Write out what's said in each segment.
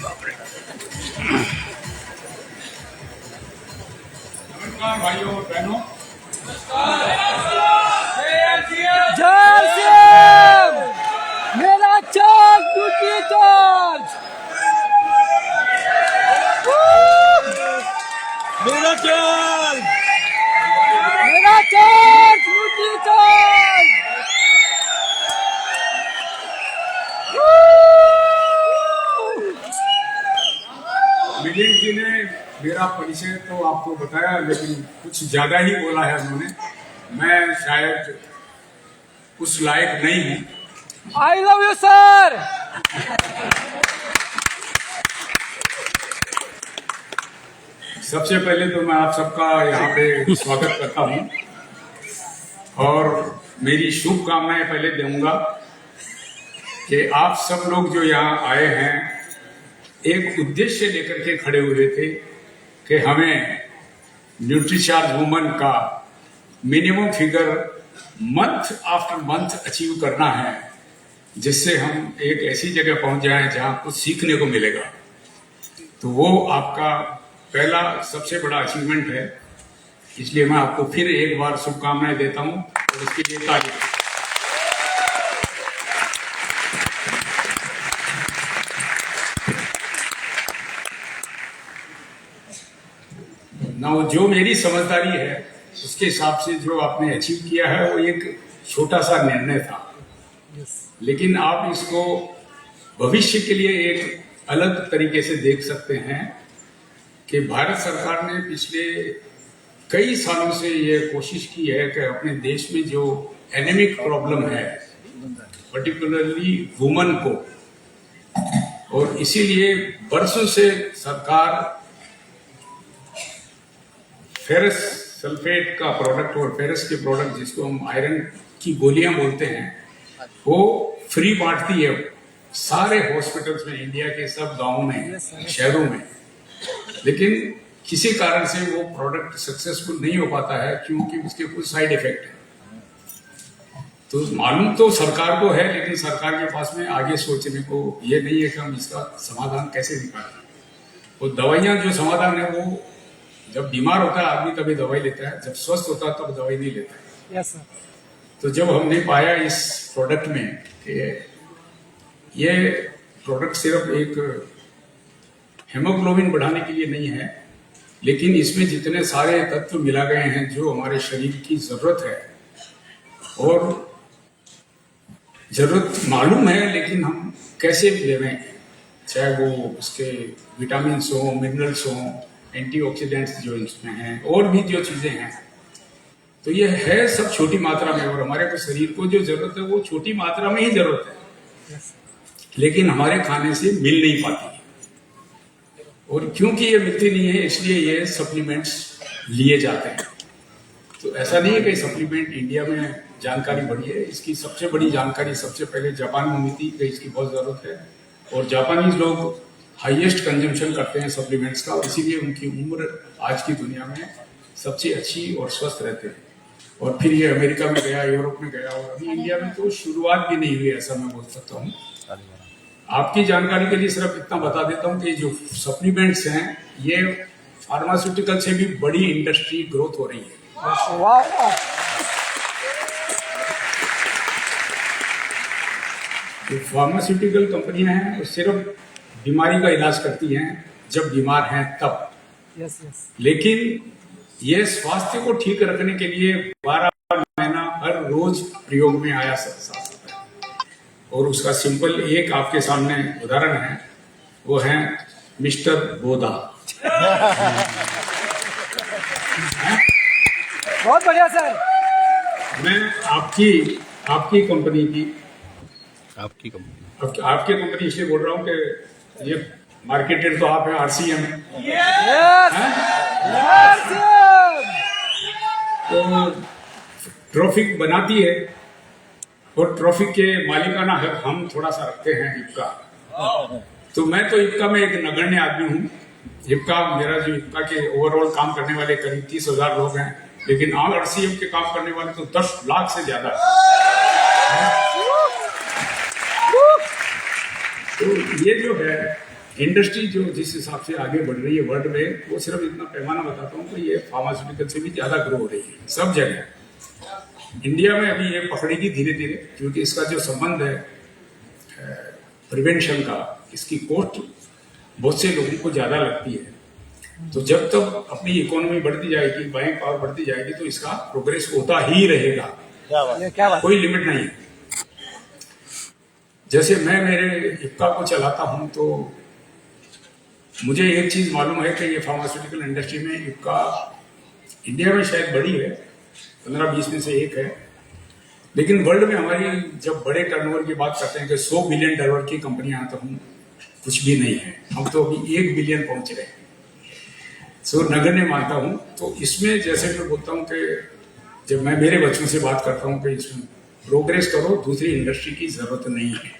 नमस्कार भाइयों और बहनों, जय श्याम। मेरा चार्ज ड्यूटी चार्ज। मेरा चार्ज ड्यूटी चार्ज। मिलिंद जी ने मेरा परिचय तो आपको बताया, लेकिन कुछ ज्यादा ही बोला है उन्होंने। मैं शायद उस लायक नहीं हूँ। I love you sir. सबसे पहले तो मैं आप सबका यहाँ पे स्वागत करता हूँ और मेरी शुभकामनाएं पहले दूंगा कि आप सब लोग जो यहाँ आए हैं एक उद्देश्य लेकर के खड़े हुए थे कि हमें न्यूट्रीचार्ज वुमन का minimum figure month after month achieve करना है, जिससे हम एक ऐसी जगह पहुंच जाएं जहां कुछ सीखने को मिलेगा। तो वो आपका पहला सबसे बड़ा अचीवमेंट है, इसलिए मैं आपको फिर एक बार शुभकामनाएं देता हूं और उसके लिए तारीफ। ना जो मेरी समझदारी है उसके हिसाब से जो आपने अचीव किया है वो एक छोटा सा निर्णय था, लेकिन आप इसको भविष्य के लिए एक अलग तरीके से देख सकते हैं कि भारत सरकार ने पिछले कई सालों से ये कोशिश की है कि अपने देश में जो एनेमिक प्रॉब्लम है पर्टिकुलरली वुमन को, और इसीलिए वर्षों से सरकार फेरस सल्फेट का प्रोडक्ट और फेरस के प्रोडक्ट जिसको हम आयरन की गोलियां बोलते हैं वो फ्री बांटती है सारे हॉस्पिटल्स में, इंडिया के सब गांवों में, शहरों में। लेकिन किसी कारण से वो प्रोडक्ट सक्सेसफुल नहीं हो पाता है क्योंकि उसके कुछ साइड इफेक्ट है। तो मालूम तो सरकार को है, लेकिन सरकार के पास में आगे सोचने को ये नहीं है कि हम इसका समाधान कैसे निकालें। और दवाइयां जो समाधान है वो जब बीमार होता है आदमी तभी दवाई लेता है, जब स्वस्थ होता है तब दवाई नहीं लेता है। Yes sir. तो जब हमने पाया इस प्रोडक्ट में कि ये प्रोडक्ट सिर्फ एक हेमोग्लोबिन बढ़ाने के लिए नहीं है, लेकिन इसमें जितने सारे तत्व मिला गए हैं जो हमारे शरीर की जरूरत है, और जरूरत मालूम है लेकिन हम कैसे ले रहे हैं, चाहे वो उसके विटामिन हो, मिनरल्स हो, एंटीऑक्सीडेंट्स जो इसमें हैं, और भी जो चीजें हैं, तो ये है सब छोटी मात्रा में। और हमारे को शरीर को जो जरूरत है वो छोटी मात्रा में ही जरूरत है, लेकिन हमारे खाने से मिल नहीं पाती है। और क्योंकि ये मिलती नहीं है इसलिए ये सप्लीमेंट्स लिए जाते हैं। तो ऐसा नहीं है कि सप्लीमेंट इंडिया में जानकारी बढ़ी है, इसकी सबसे बड़ी जानकारी सबसे पहले जापान में हुई थी कि इसकी बहुत जरूरत है, और जापानीज लोग हाईएस्ट कंजम्पशन करते हैं सप्लीमेंट्स का, इसीलिए उनकी उम्र आज की दुनिया में सबसे अच्छी और स्वस्थ रहते हैं। और फिर ये अमेरिका में गया, यूरोप में गया, और अभी इंडिया में तो शुरुआत भी नहीं हुई, ऐसा मैं बोल सकता हूँ। आपकी जानकारी के लिए सिर्फ इतना बता देता हूँ कि जो सप्लीमेंट्स हैं ये फार्मास्यूटिकल से भी बड़ी इंडस्ट्री ग्रोथ हो रही है। वाह। जो फार्मास्यूटिकल कंपनियां हैं वो सिर्फ बीमारी का इलाज करती हैं जब बीमार हैं तब, यस यस। लेकिन ये स्वास्थ्य को ठीक रखने के लिए 12 महीना हर रोज प्रयोग में आया सकता है। और उसका सिंपल एक आपके सामने उदाहरण है, वो है मिस्टर बोधा। बहुत बढ़िया सर। मैं आपकी कंपनी की आपकी कंपनी आपकी कंपनी इसलिए बोल रहा हूँ कि ये मार्केटेड तो आप है, आरसीएम है। Yes yes. तो ट्रॉफिक बनाती है और ट्रॉफिक के मालिकाना हक हम थोड़ा सा रखते हैं इफ्का। तो मैं तो इफ्का में एक नगण्य आदमी हूँ। इफ्का मेरा जो इफ्का के ओवरऑल काम करने वाले करीब 30,000 लोग हैं, लेकिन आरसीएम के काम करने वाले तो 10 लाख से ज्यादा है। तो ये जो है इंडस्ट्री जो जिस हिसाब से आगे बढ़ रही है वर्ल्ड में, वो सिर्फ इतना पैमाना बताता हूँ कि ये फार्मास्यूटिकल से भी ज्यादा ग्रो हो रही है सब जगह। इंडिया में अभी ये पकड़ेगी धीरे धीरे, क्योंकि इसका जो संबंध है प्रिवेंशन का, इसकी कॉस्ट बहुत से लोगों को ज्यादा लगती है। तो जब तक अपनी इकोनॉमी बढ़ती जाएगी, बाइंग पावर बढ़ती जाएगी, तो इसका प्रोग्रेस होता ही रहेगा, ये क्या बात कोई लिमिट नहीं है। जैसे मैं मेरे इक्का को चलाता हूं, तो मुझे एक चीज मालूम है कि ये फार्मास्यूटिकल इंडस्ट्री में इक्का इंडिया में शायद बड़ी है, 15-20 में से एक है, लेकिन वर्ल्ड में हमारी जब बड़े टर्नओवर की बात करते हैं कि $100 बिलियन की कंपनियां, तो हम कुछ भी नहीं है, हम तो अभी 1 बिलियन पहुंच रहे हैं। सो नगण्य मानता हूं। तो इसमें जैसे मैं बोलता हूं कि जब मैं मेरे बच्चों से बात करता हूं कि इसमें प्रोग्रेस करो, दूसरी इंडस्ट्री की जरूरत नहीं है।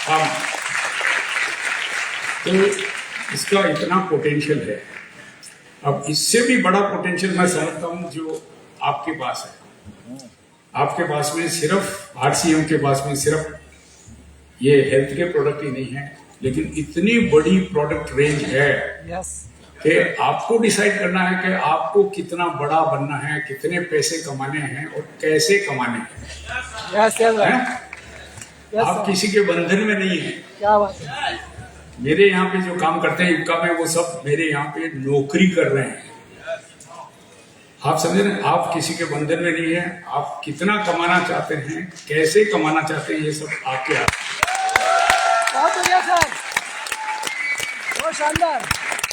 हाँ, तो इसका इतना पोटेंशियल है। अब इससे भी बड़ा पोटेंशियल मैं समझता हूं जो आपके पास है। आपके पास में सिर्फ RCM के पास में सिर्फ ये हेल्थ के प्रोडक्ट ही नहीं है, लेकिन इतनी बड़ी प्रोडक्ट रेंज है यस कि आपको डिसाइड करना है कि आपको कितना बड़ा बनना है, कितने पैसे कमाने हैं और कैसे कमाने हैं। यस यस हैं? यस आप किसी के बंधन में नहीं है। क्या बात है। मेरे यहाँ पे जो काम करते हैं इक्का में, वो सब मेरे यहाँ पे नौकरी कर रहे हैं। आप समझे ना, आप किसी के बंधन में नहीं है। आप कितना कमाना चाहते हैं, कैसे कमाना चाहते हैं, ये सब आपके हाथ। बहुत बढ़िया सर, बहुत शानदार।